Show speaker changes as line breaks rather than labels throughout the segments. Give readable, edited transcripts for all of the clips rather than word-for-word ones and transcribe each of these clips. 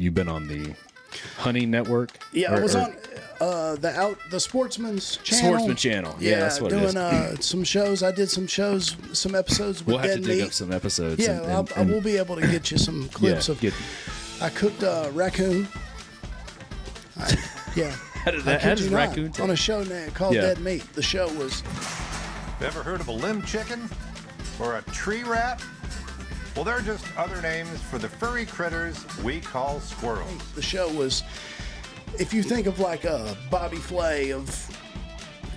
You've been on the Hunting Network.
Yeah, I was on the Sportsman's channel.
Sportsman channel. Yeah, that's what
doing,
it is.
some shows. I did some episodes with
We'll have
Dead
to dig
Meat.
up some episodes.
Yeah, I will be able to get you some clips of. I cooked Raccoon.
How does Raccoon taste?
On a show called Dead Meat. The show was.
Ever heard of a limb chicken? Or a tree rat? Well, they're just other names for the furry critters we call squirrels.
The show was, if you think of like a Bobby Flay of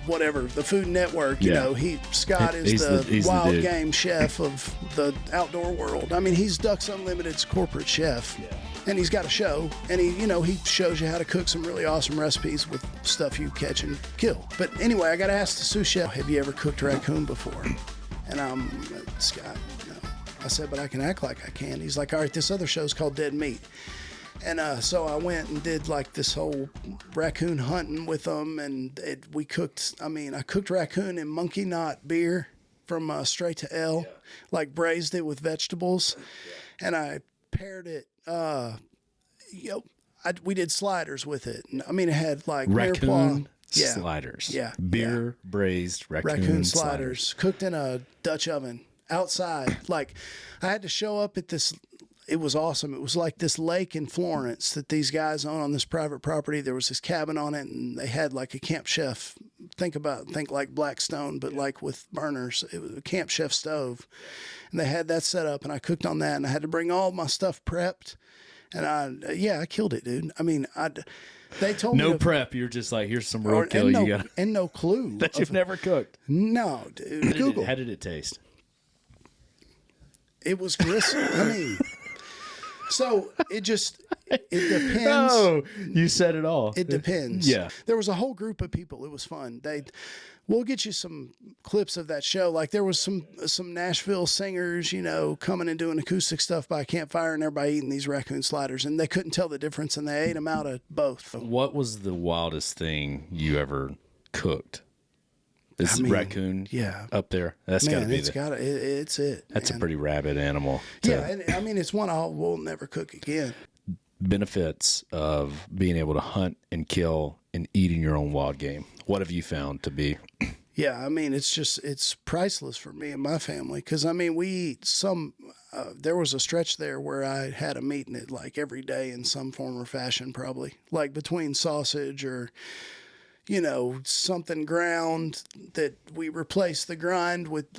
whatever, the Food Network, you know, Scott is the wild game chef of the outdoor world. I mean, he's Ducks Unlimited's corporate chef. Yeah. And he's got a show, and he shows you how to cook some really awesome recipes with stuff you catch and kill. But anyway, I got asked the sous chef, have you ever cooked raccoon before? And I'm, Scott, no. I said, but I can act like I can. He's like, all right, this other show's called Dead Meat. And so I went and did like this whole raccoon hunting with them, and I cooked raccoon in monkey knot beer from Straight to L, like braised it with vegetables, and I paired it. We did sliders with it. I mean, it had like
raccoon sliders.
Yeah,
beer braised raccoon sliders
cooked in a Dutch oven outside. Like, I had to show up at this. It was awesome. It was like this lake in Florence that these guys own on this private property. There was this cabin on it, and they had like a camp chef. Think like Blackstone, but like with burners. It was a camp chef stove, and they had that set up, and I cooked on that, and I had to bring all my stuff prepped, and I killed it, dude. I mean, they told me
no prep. You're just like, here's some roadkill you got,
and no clue
that you've never cooked.
No, dude. Google.
How did it taste?
It was gristle. I mean. So it depends.
Oh, you said it all.
It depends.
Yeah.
There was a whole group of people. It was fun. We'll get you some clips of that show. Like there was some Nashville singers, coming and doing acoustic stuff by a campfire, and everybody eating these raccoon sliders, and they couldn't tell the difference, and they ate them out of both.
What was the wildest thing you ever cooked? Is raccoon up there? That's got to be
it's it.
That's a pretty rabid animal.
And I mean, it's one we'll never cook again.
Benefits of being able to hunt and kill and eating your own wild game. What have you found to be?
Yeah, I mean, it's priceless for me and my family, because I mean, we eat some. There was a stretch there where I had them eating it like every day in some form or fashion, probably like between sausage or. Something ground that we replace the grind with,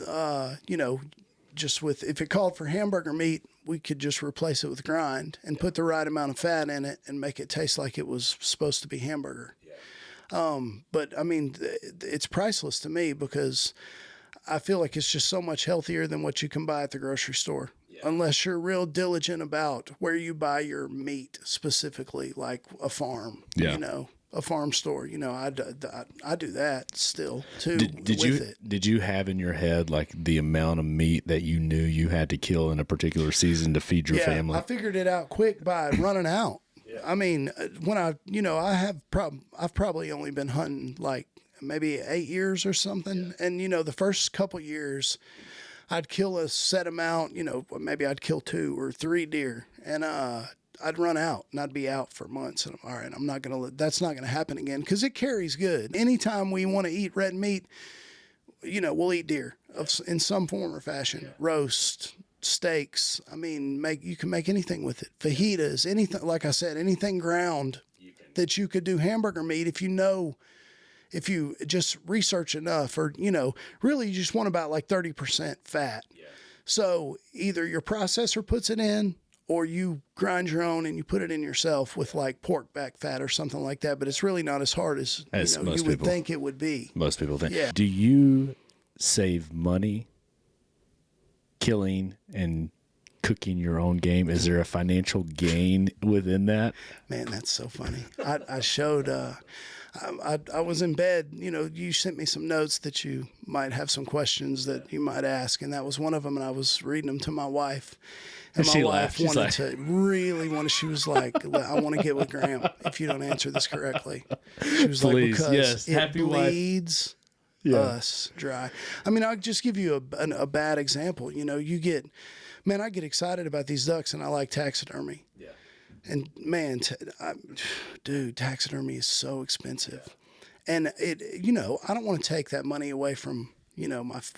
just with, if it called for hamburger meat, we could just replace it with grind and put the right amount of fat in it and make it taste like it was supposed to be hamburger. Yeah. But I mean, it's priceless to me because I feel like it's just so much healthier than what you can buy at the grocery store. Yeah. Unless you're real diligent about where you buy your meat specifically, like a farm, a farm store, I do that still too.
Did you have in your head like the amount of meat that you knew you had to kill in a particular season to feed your family?
I figured it out quick by running out. Yeah. I mean, when I've probably only been hunting like maybe 8 years or something, and the first couple years, I'd kill a set amount. Maybe I'd kill 2 or 3 deer, and I'd run out and I'd be out for months. And I'm all right, that's not going to happen again because it carries good. Anytime we want to eat red meat, we'll eat deer in some form or fashion, roast, steaks. I mean, you can make anything with it. Fajitas, anything, like I said, anything ground that you could do hamburger meat if you just research enough or, really you just want about like 30% fat. Yeah. So either your processor puts it in, or you grind your own and you put it in yourself with like pork back fat or something like that. But it's really not as hard as you would think it would be.
Most people think.
Yeah.
Do you save money killing and cooking your own game? Is there a financial gain within that?
Man, that's so funny. I showed... I was in bed, you sent me some notes that you might have some questions that you might ask, and that was one of them, and I was reading them to my wife. And my wife she was like, I want to get with Graham if you don't answer this correctly. She was like, because it bleeds us dry. I mean, I'll just give you a bad example. I get excited about these ducks, and I like taxidermy. Yeah. And man, dude, taxidermy is so expensive. And I don't want to take that money away from,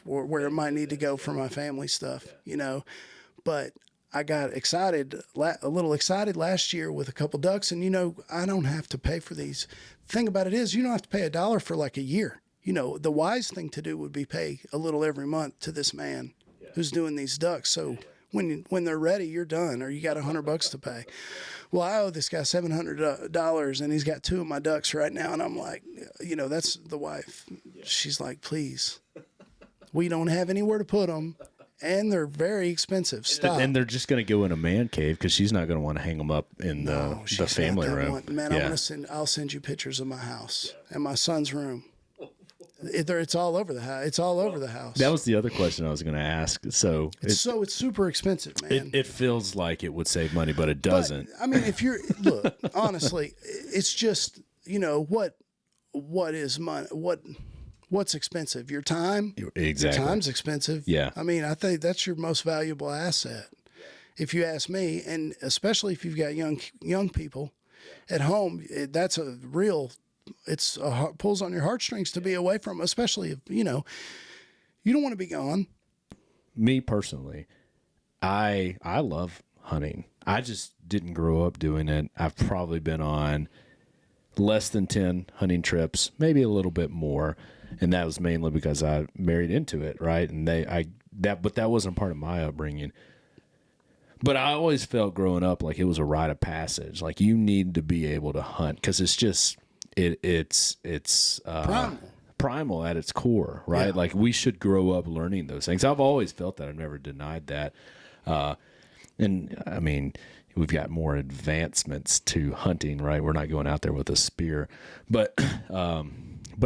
where it might need to go for my family stuff, but I got a little excited last year with a couple ducks, and I don't have to pay for these. The thing about it is, you don't have to pay $1 for like a year. The wise thing to do would be pay a little every month to this man who's doing these ducks. So when they're ready, you're done, or you got $100 to pay. Well, I owe this guy $700, and he's got 2 of my ducks right now, and I'm like, that's the wife. She's like, please, we don't have anywhere to put them. And they're very expensive. Stop.
And they're just going to go in a man cave because she's not going to want to hang them up in the family room.
Man, I'll send you pictures of my house and my son's room. It's all over the house. It's all over the house.
That was the other question I was going to ask. So
it's super expensive, man.
It feels like it would save money, but it doesn't.
But, I mean, look, honestly, it's just, what is money? What's expensive? Your time?
Exactly.
Your time's expensive.
Yeah.
I mean, I think that's your most valuable asset, if you ask me, and especially if you've got young people at home. That's a real. Pulls on your heartstrings to be away from, especially if you don't want to be gone.
Me personally, I love hunting. I just didn't grow up doing it. I've probably been on less than 10 hunting trips, maybe a little bit more. And that was mainly because I married into it, right? And but that wasn't part of my upbringing. But I always felt growing up like it was a rite of passage. Like you need to be able to hunt because it's just it's primal at its core, right?
Yeah.
Like we should grow up learning those things. I've always felt that. I've never denied that. And I mean, we've got more advancements to hunting, right? We're not going out there with a spear, but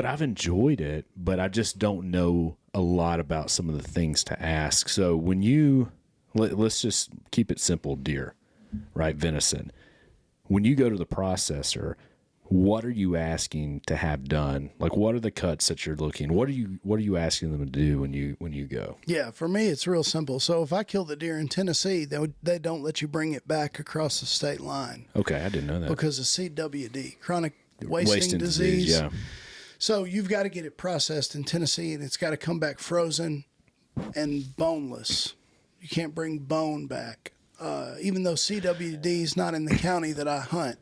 I've enjoyed it, but I just don't know a lot about some of the things to ask. So when let's just keep it simple, deer, right? Venison. When you go to the processor, what are you asking to have done? Like, what are the cuts that you're looking? What are you asking them to do when you go?
Yeah, for me, it's real simple. So if I kill the deer in Tennessee, they don't let you bring it back across the state line.
Okay, I didn't know that.
Because of CWD, chronic wasting disease.
Yeah.
So you've got to get it processed in Tennessee, and it's got to come back frozen and boneless. You can't bring bone back, even though CWD is not in the county that I hunt.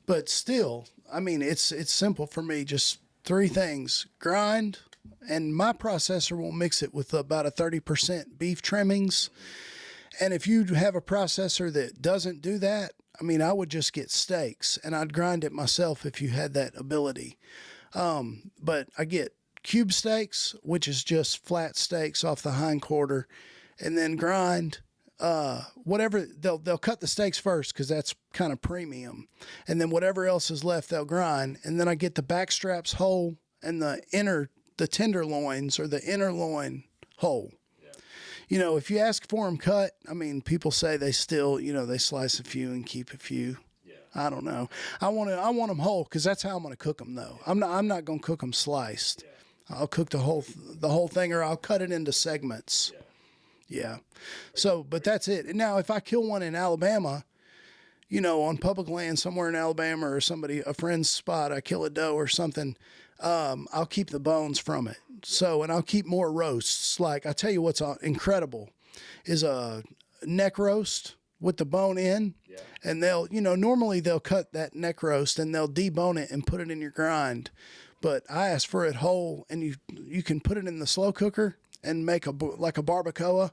But still, I mean, it's simple for me. Just 3 things: grind, and my processor will mix it with about a 30% beef trimmings. And if you have a processor that doesn't do that, I mean, I would just get steaks, and I'd grind it myself if you had that ability. But I get cube steaks, which is just flat steaks off the hind quarter, and then grind whatever. They'll cut the steaks first because that's kind of premium, and then whatever else is left they'll grind, and then I get the back straps whole and the tenderloins or the inner loin whole. Yeah. If you ask for them cut, I mean, people say they still, they slice a few and keep a few. I don't know. I want them whole because that's how I'm going to cook them, though. I'm not going to cook them sliced. I'll cook the whole thing, or I'll cut it into segments. Yeah. So, but that's it. And now, if I kill one in Alabama, on public land somewhere in Alabama, or a friend's spot, I kill a doe or something, I'll keep the bones from it. So, and I'll keep more roasts. Like, I tell you what's incredible is a neck roast with the bone in. And they'll, normally they'll cut that neck roast and they'll debone it and put it in your grind. But I ask for it whole, and you can put it in the slow cooker and make like a barbacoa.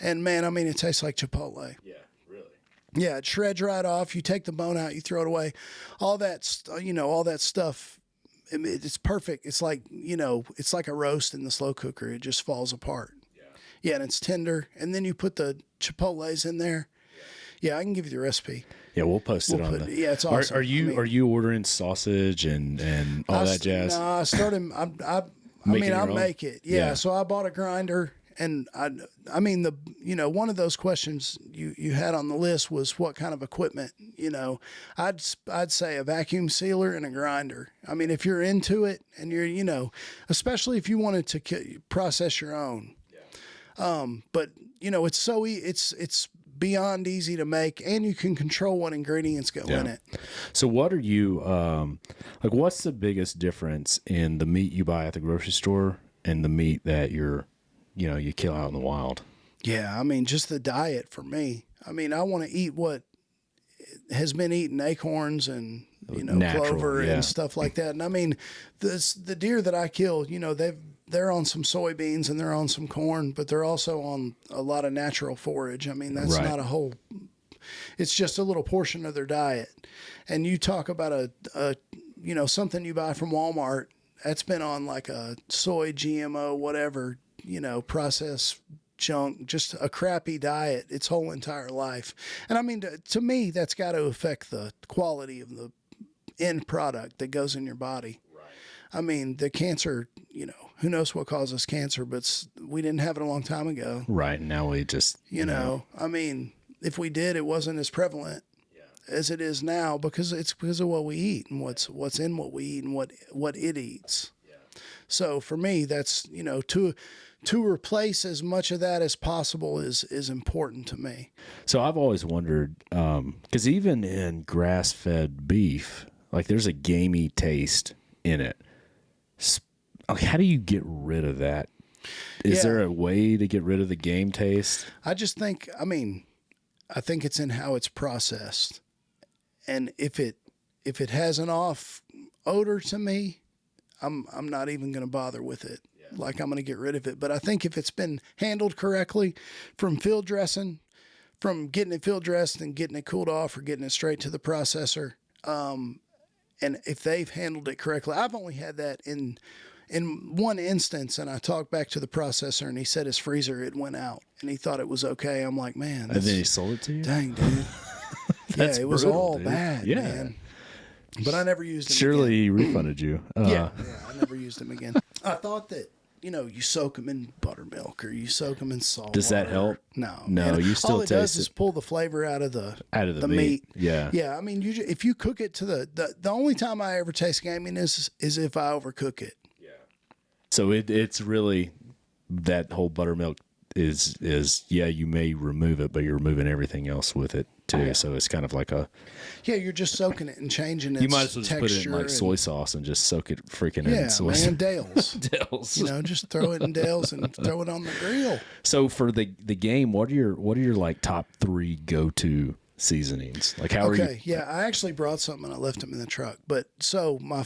And man, I mean, it tastes like Chipotle. Yeah, really. Yeah, it shreds right off. You take the bone out, you throw it away. All that stuff, it's perfect. It's like, it's like a roast in the slow cooker. It just falls apart. Yeah, and it's tender. And then you put the Chipotles in there. Yeah, I can give you the recipe.
Yeah, we'll post it on
yeah, it's awesome.
Are you ordering sausage and all that jazz?
No, I started. I'll make it. Yeah, so I bought a grinder, and I mean one of those questions you had on the list was what kind of equipment. I'd say a vacuum sealer and a grinder. I mean, if you're into it and you're especially if you wanted to process your own. But it's so it's beyond easy to make, and you can control what ingredients go in it.
So what are you, like, what's the biggest difference in the meat you buy at the grocery store and the meat that you kill out in the wild?
Yeah, I mean, just the diet for me. I mean, I want to eat what has been eating, acorns and,
Natural,
clover and stuff like that. And I mean, the deer that I kill, they're on some soybeans and they're on some corn, but they're also on a lot of natural forage. I mean, that's not a whole, it's just a little portion of their diet. And you talk about a something you buy from Walmart, that's been on like a soy, GMO, whatever, processed junk, just a crappy diet its whole entire life. And I mean, to me, that's got to affect the quality of the end product that goes in your body. Right. I mean, the cancer, who knows what causes cancer, but we didn't have it a long time ago.
Right. Now we just,
I mean, if we did, it wasn't as prevalent as it is now because it's because of what we eat and what's in what we eat and what it eats. Yeah. So for me, that's, to replace as much of that as possible is important to me.
So I've always wondered, because even in grass-fed beef, like there's a gamey taste in it. Like, how do you get rid of that? Is there a way to get rid of the game taste?
I just think, I think it's in how it's processed. And if it has an off odor to me, I'm not even going to bother with it. Like, I'm going to get rid of it. But I think if it's been handled correctly, from field dressing, from getting it field dressed and getting it cooled off or getting it straight to the processor, and if they've handled it correctly, I've only had that in one instance, and I talked back to the processor, and he said his freezer, it went out, and he thought it was okay. I'm like, man.
And then he sold it to you?
Dang, dude.
That's
it was
brutal,
all
dude.
bad, man. But I never used him
Surely
again.
he refunded you.
Yeah, I never used him again. I thought that, you soak them in buttermilk or you soak them in salt.
Does that help?
No.
No,
man.
you still
all it does
taste
is
it.
pull the flavor out of the
meat. Yeah.
Yeah, I mean, if you cook it to the only time I ever taste gaminess is if I overcook it.
Yeah. So it's really, that whole buttermilk is you may remove it, but you're removing everything else with it too. Yeah. So it's kind of like
you're just soaking it and changing its
you might as well just put it in like soy sauce and just soak it freaking in soy sauce.
Dale's.
Dale's.
Just throw it in Dale's and throw it on the grill.
So for the game, what are your like top 3 go-to seasonings? Like how are you?
Okay, yeah, I actually brought something and I left them in the truck. But so my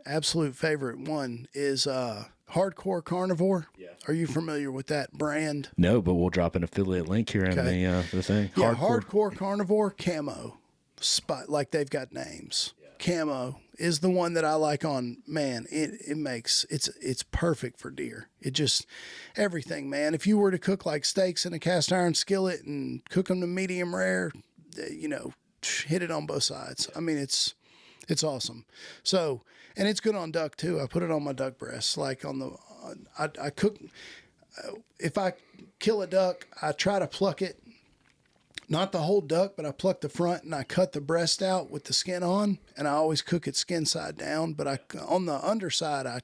absolute favorite one is Hardcore Carnivore. Yeah. Are you familiar with that brand?
No, but we'll drop an affiliate link here in the thing.
Yeah, Hardcore Carnivore Camo. Spot, like they've got names. Yeah. Camo is the one that I like on, man, it makes, it's perfect for deer. It just, everything, man. If you were to cook like steaks in a cast iron skillet and cook them to medium rare, hit it on both sides. I mean, it's awesome. So, and it's good on duck too. I put it on my duck breasts, like on the, I cook, if I kill a duck, I try to pluck it, not the whole duck, but I pluck the front and I cut the breast out with the skin on, and I always cook it skin side down, but on the underside, I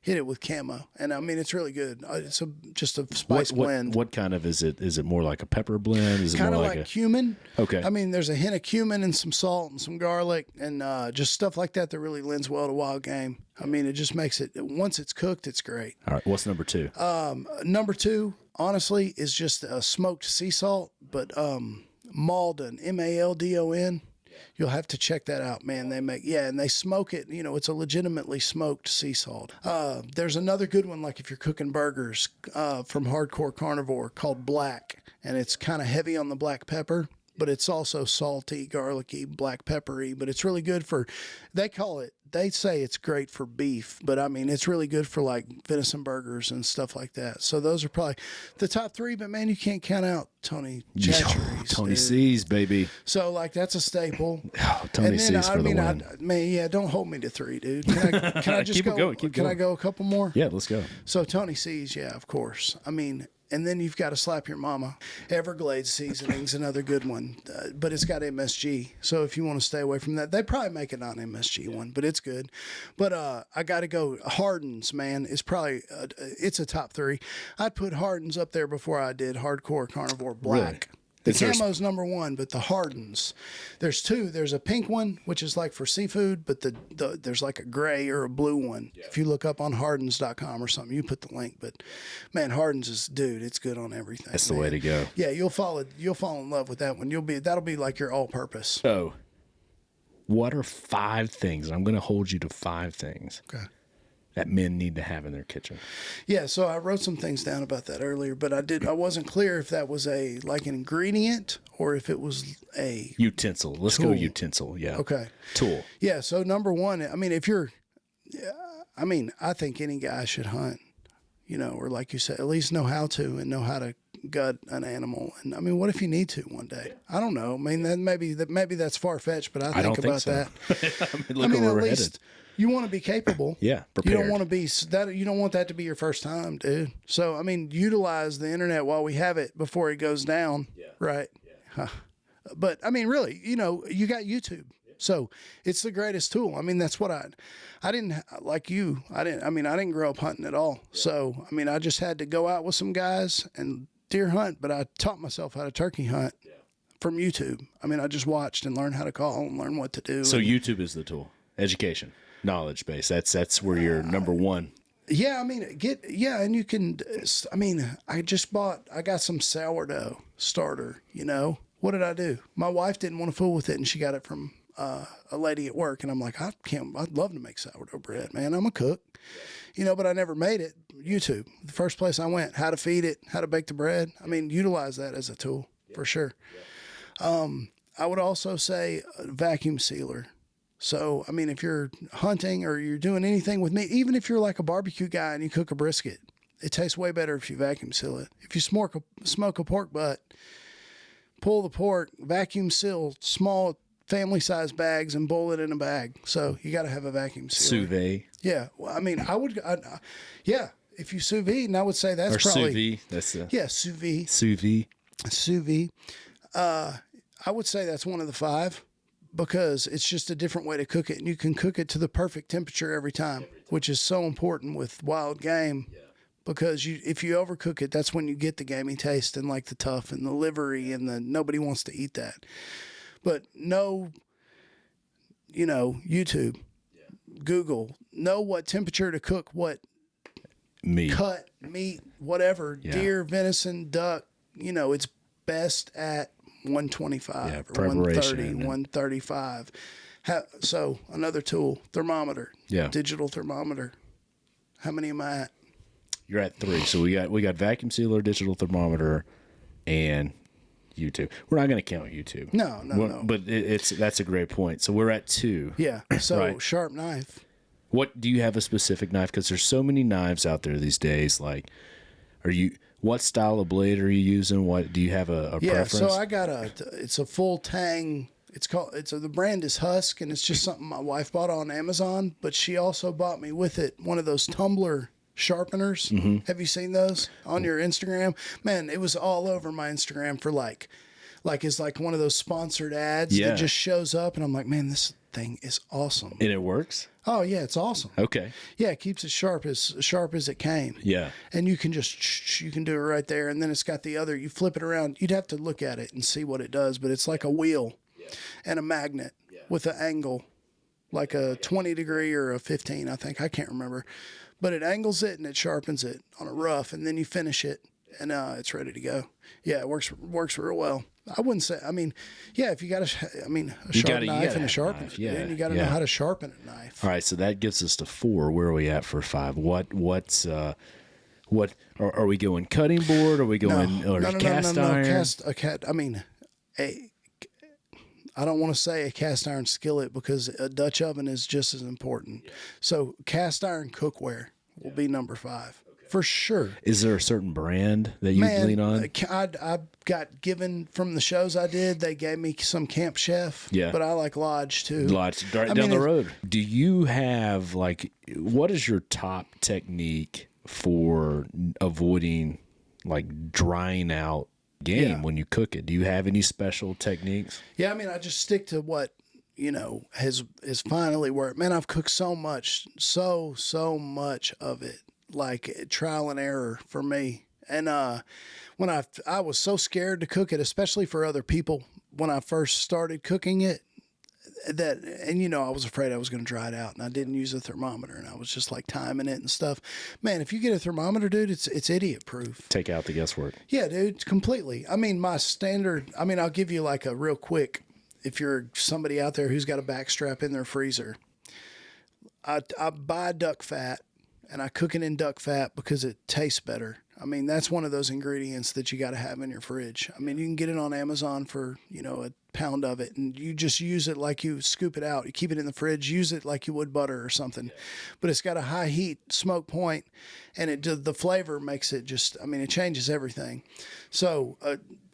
hit it with camo. And I mean, it's really good. It's just a spice blend.
What kind of is it? Is it more like a pepper blend? Is it
kind of
more
like cumin?
Okay.
I mean, there's a hint of cumin and some salt and some garlic and just stuff like that really lends well to wild game. I mean, it just makes it, once it's cooked, it's great.
All right. What's number 2?
Number 2, honestly, is just a smoked sea salt, but Maldon, Maldon. You'll have to check that out, man. They make, and they smoke it. It's a legitimately smoked sea salt. There's another good one, like if you're cooking burgers from Hardcore Carnivore, called Black, and it's kind of heavy on the black pepper, but it's also salty, garlicky, black peppery, but it's really good for, they say it's great for beef, but I mean, it's really good for like venison burgers and stuff like that. So those are probably the top 3, but man, you can't count out Tony Chachery's.
Tony C's, baby.
So like, that's a staple.
Oh, Tony C's for the win.
Don't hold me to 3, dude. Can I just
keep
go?
Going,
can I go a couple more?
Yeah, let's go.
So Tony C's, of course. I mean, and then you've got to slap your mama. Everglades Seasonings, another good one, but it's got MSG. So if you want to stay away from that, they probably make a non-MSG one, but it's good. But I got to go. Hardens, man, is probably it's a top 3. I'd put Hardens up there before I did Hardcore Carnivore Black. The camo's number one, but the hardens, there's two. There's a pink one, which is like for seafood, but there's like a gray or a blue one. Yeah. If you look up on hardens.com or something, you put the link. But man, hardens is, dude, it's good on everything.
That's the way to go.
Yeah, you'll fall in love with that one. That'll be like your all-purpose.
So, what are 5 things? I'm going to hold you to 5 things.
Okay.
That men need to have in their kitchen.
Yeah, so I wrote some things down about that earlier, but I wasn't clear if that was an ingredient or if it was a
utensil. Let's
tool.
go utensil. Yeah.
Okay.
Tool.
Yeah, so number one, I mean, I think any guy should hunt, or like you said, at least know how to and know how to gut an animal. And I mean, what if you need to one day? I don't know. I mean, maybe that's far fetched, but I think about
so.
that.
Look where we're headed.
You want to be capable.
Yeah, prepared.
You don't want to be that. You don't want that to be your first time, dude. So I mean, utilize the internet while we have it before it goes down. Yeah. Right. Yeah. But I mean, really, you got YouTube, so it's the greatest tool. I mean, that's what I didn't like you. I didn't grow up hunting at all. Yeah. So I mean, I just had to go out with some guys and deer hunt, but I taught myself how to turkey hunt from YouTube. I mean, I just watched and learned how to call and learn what to do.
So YouTube is the tool. Education. Knowledge base. That's where you're number one.
Yeah, I mean, and you can. I mean, I got some sourdough starter. What did I do? My wife didn't want to fool with it, and she got it from a lady at work, and I'm like, I'd love to make sourdough bread, man. I'm a cook, but I never made it. YouTube, the first place I went, how to feed it, how to bake the bread. I mean, utilize that as a tool for sure. I would also say a vacuum sealer. So, I mean, if you're hunting or you're doing anything with meat, even if you're like a barbecue guy and you cook a brisket, it tastes way better if you vacuum seal it. If you smoke a pork butt, pull the pork, vacuum seal small family-sized bags and boil it in a bag. So you got to have a vacuum sealer.
Sous vide.
Yeah. Well, I mean, if you sous vide, and I would say that's
or
probably.
Sous vide. That's the.
Yeah, sous vide.
Sous vide.
Sous vide. I would say that's one of the 5. Because it's just a different way to cook it, and you can cook it to the perfect temperature every time, which is so important with wild game. Yeah. Because if you overcook it, that's when you get the gamey taste and like the tough and the livery and nobody wants to eat that. But YouTube, Google, know what temperature to cook what
meat,
cut meat, whatever, deer, venison, duck. It's best at 125 or 130, 135. So another tool, thermometer, digital thermometer. How many am I at?
You're at 3. So we got vacuum sealer, digital thermometer, and YouTube. We're not going to count YouTube.
No.
But that's a great point. So we're at 2.
Yeah. So
right? Sharp
knife.
What do you have a specific knife? Because there's so many knives out there these days. Like, what style of blade are you using? What do you have a preference?
So I got it's a full tang. The brand is Husk, and it's just something my wife bought on Amazon, but she also bought me with it one of those tumbler sharpeners. Mm-hmm. Have you seen those on your Instagram? Man, it was all over my Instagram for like it's like one of those sponsored ads that just shows up, and I'm like, man, this thing is awesome.
And it works?
Oh yeah, it's awesome.
Okay. Yeah,
it keeps it sharp as it came.
Yeah.
And you can do it right there, and then it's got the other. You flip it around. You'd have to look at it and see what it does, but it's like a wheel and a magnet with an angle, like a 20 degree or a 15, I think. I can't remember, but it angles it and it sharpens it on a rough, and then you finish it, and it's ready to go. Yeah, it works real well. I wouldn't say. I mean, if you got a sharp knife and a sharpener, you got to know how to sharpen a knife.
All right, so that gives us to 4. Where are we at for 5? What are we going? Cutting board? Are we going cast iron?
I don't want to say a cast iron skillet because a Dutch oven is just as important. So cast iron cookware will be number 5. For sure.
Is there a certain brand that you lean on?
I got given from the shows I did. They gave me some Camp Chef. Yeah. But I like Lodge too.
Lodge, right down the road. Do you have what is your top technique for avoiding drying out game when you cook it? Do you have any special techniques?
Yeah, I just stick to what has finally worked. Man, I've cooked so much of it. Like trial and error for me. And when I was so scared to cook it, especially for other people, when I first started cooking it, and I was afraid I was going to dry it out, and I didn't use a thermometer, and I was just like timing it and stuff. Man, if you get a thermometer, dude, it's idiot proof.
Take out the guesswork.
Yeah, dude, completely. I mean, I'll give you like a real quick, if you're somebody out there who's got a backstrap in their freezer, I buy duck fat, and I cook it in duck fat because it tastes better. I mean, that's one of those ingredients that you got to have in your fridge. I mean, you can get it on Amazon for, a pound of it, and you just use it like you scoop it out. You keep it in the fridge, use it like you would butter or something. Yeah. But it's got a high heat smoke point, and the flavor makes it it changes everything. So,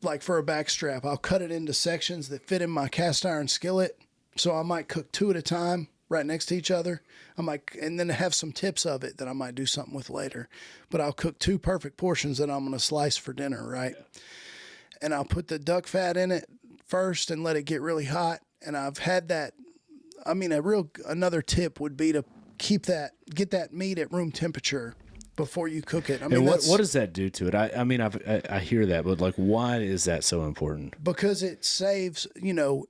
like for a backstrap, I'll cut it into sections that fit in my cast iron skillet. So I might cook 2 at a time, right next to each other. And then have some tips of it that I might do something with later. But I'll cook 2 perfect portions that I'm going to slice for dinner, right? Yeah. And I'll put the duck fat in it first and let it get really hot. And I've had that. I mean, another tip would be to get that meat at room temperature before you cook it. I mean,
and what does that do to it? I hear that, but like, why is that so important?
Because it saves, you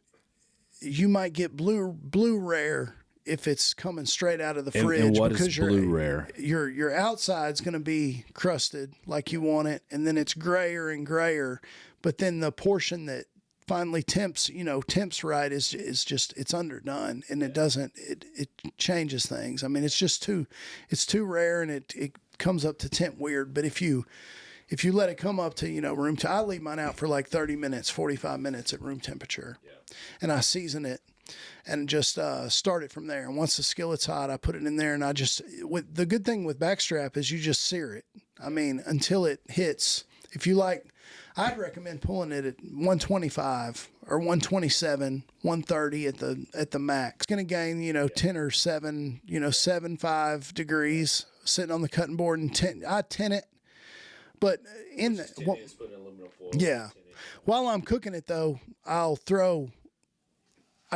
might get blue rare if it's coming straight out of the fridge.
And what is blue rare?
Your outside's going to be crusted like you want it, and then it's grayer and grayer. But then the portion that finally temps right is just, it's underdone, and it changes things. I mean, it's too rare, and it comes up to temp weird. But if you let it come up to, I leave mine out for like 30 minutes, 45 minutes at room temperature. Yeah. And I season it and just start it from there. And once the skillet's hot, I put it in there, and the good thing with backstrap is you just sear it. I mean, until it hits. If you like, I'd recommend pulling it at 125 or 127, 130 at the max. It's going to gain, 10 or 7, 7.5 degrees sitting on the cutting board, and I tin it. But while I'm cooking it though, I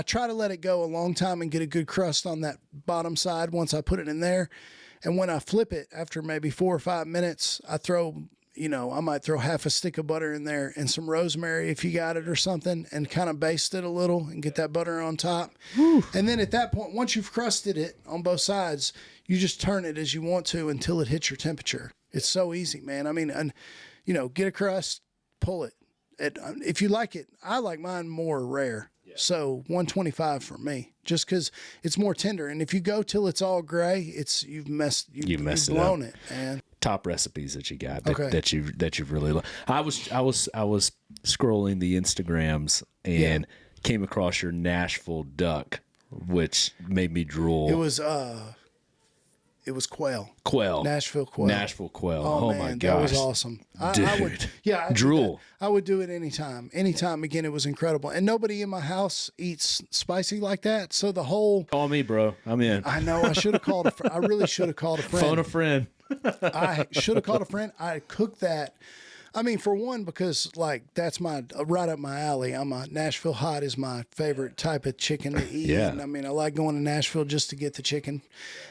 try to let it go a long time and get a good crust on that bottom side once I put it in there. And when I flip it after maybe 4 or 5 minutes, I might throw half a stick of butter in there and some rosemary if you got it or something, and kind of baste it a little and get that butter on top. Whew. And then at that point, once you've crusted it on both sides, you just turn it as you want to until it hits your temperature. It's so easy, man. I mean, get a crust, pull it. If you like it, I like mine more rare. Yeah. So 125 for me, just because it's more tender. And if you go till it's all gray, you've blown it, man.
Top recipes that you got that you've really. I was scrolling the Instagrams and came across your Nashville duck, which made me drool.
It was quail.
Nashville quail. Oh
man,
my gosh.
That was awesome.
Dude.
I
drool.
I would do it anytime. Again, it was incredible. And nobody in my house eats spicy like that. So the whole.
Call me, bro. I'm in.
I know. I should have called a friend. I really should have called a friend.
Phone a friend.
I should have called a friend. I cooked that. I mean, for one, because like that's right up my alley. Nashville hot is my favorite type of chicken to eat.
Yeah.
And I mean, I like going to Nashville just to get the chicken.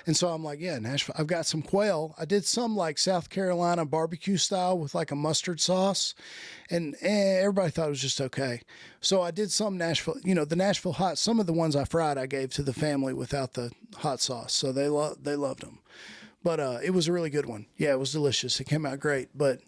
And so I'm like, Nashville. I've got some quail. I did some like South Carolina barbecue style with like a mustard sauce, and everybody thought it was just okay. So I did some Nashville, the Nashville hot. Some of the ones I fried, I gave to the family without the hot sauce. So they loved them. But it was a really good one. Yeah, it was delicious. It came out great. But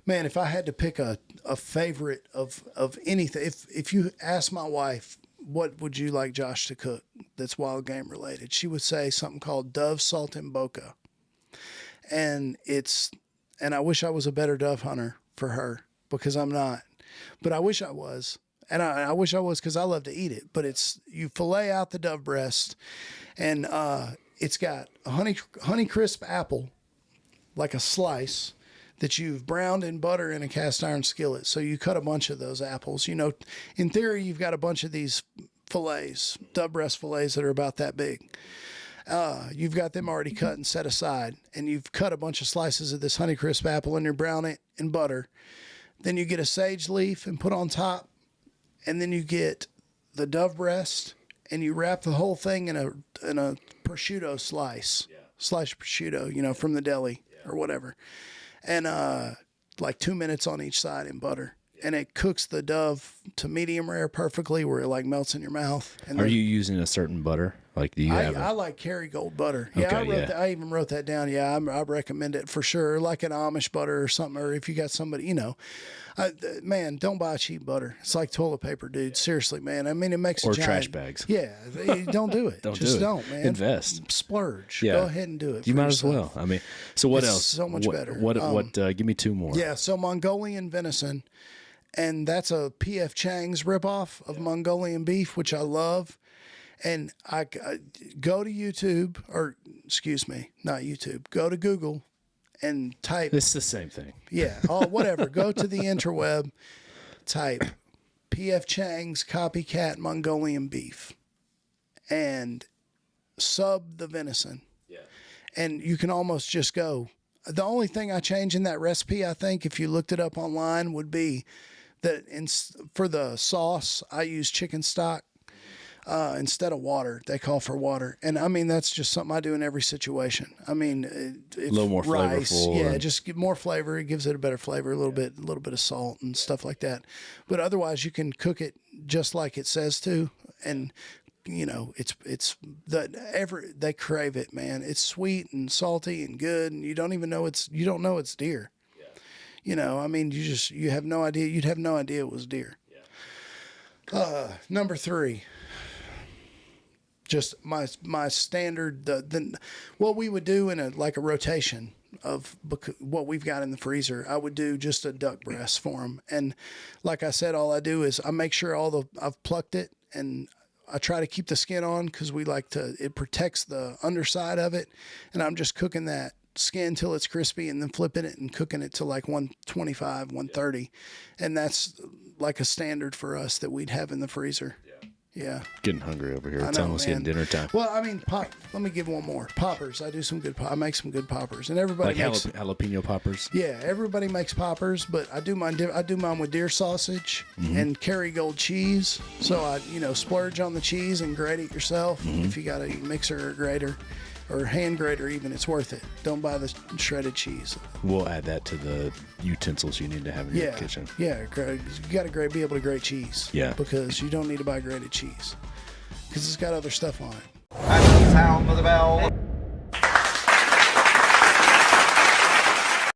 man, if I had to pick a favorite of anything, if you ask my wife, what would you like Josh to cook that's wild game related, she would say something called Dove Salt and Boca. And I wish I was a better dove hunter for her, because I'm not. But I wish I was. And I wish I was, because I love to eat it. But you fillet out the dove breast, and it's got a honey crisp apple, like a slice, that you've browned in butter in a cast iron skillet. So you cut a bunch of those apples. In theory, you've got a bunch of these fillets, dove breast fillets that are about that big. You've got them already cut and set aside, and you've cut a bunch of slices of this Honeycrisp apple, and you brown it in butter. Then you get a sage leaf and put on top, and then you get the dove breast, and you wrap the whole thing in a prosciutto slice, sliced prosciutto, from the deli or whatever. And like 2 minutes on each side in butter. And it cooks the dove to medium rare perfectly, where it like melts in your mouth. And
Are you using a certain butter? Like, do you have?
I like Kerrygold butter. Yeah,
Okay,
I even wrote that down. Yeah, I recommend it for sure. Like an Amish butter or something, or if you got somebody, man, don't buy cheap butter. It's like toilet paper, dude. Seriously, man. I mean, it makes
or
a giant,
trash bags.
Yeah, don't do it. Just don't, man.
Invest.
Splurge.
Yeah.
Go ahead and do it.
You
for
might as
yourself.
well. I mean, so what
It's
else?
so much better.
What? Give me two more.
Yeah, so Mongolian venison, and that's a P.F. Chang's ripoff of Mongolian beef, which I love. And I go to YouTube, or excuse me, not YouTube. Go to Google and type.
It's the same thing.
Yeah, whatever. Go to the interweb, type P.F. Chang's copycat Mongolian beef, and sub the venison. Yeah. And you can almost just go. The only thing I change in that recipe, I think, if you looked it up online, would be that for the sauce, I use chicken stock instead of water. They call for water. And I mean, that's just something I do in every situation. I mean, it's
a little more
rice,
flavorful.
Yeah, just get more flavor. It gives it a better flavor, a little bit of salt and stuff like that. But otherwise, you can cook it just like it says to. And, they crave it, man. It's sweet and salty and good. And you don't know it's deer. I mean, you have no idea. You'd have no idea it was deer. Yeah. Number 3, just my standard, what we would do in a rotation of what we've got in the freezer. I would do just a duck breast for them. And like I said, all I do is I make sure I've plucked it, and I try to keep the skin on, because it protects the underside of it. And I'm just cooking that skin till it's crispy, and then flipping it and cooking it to like 125, 130. And that's like a standard for us that we'd have in the freezer. Yeah.
Getting hungry over here. It's almost getting dinner time.
Well, I mean, let me give one more. Poppers. I do I make some good poppers, and everybody
like
makes
jalapeno poppers.
Yeah, everybody makes poppers, but I do mine with deer sausage and Kerrygold cheese. So I, splurge on the cheese and grate it yourself. If you got a mixer or grater, or hand grater even, it's worth it. Don't buy the shredded cheese.
We'll add that to the utensils you need to have in your kitchen.
Yeah, you got to be able to grate cheese.
Yeah.
Because you don't need to buy grated cheese, because it's got other stuff on it.
That's the sound of the bell.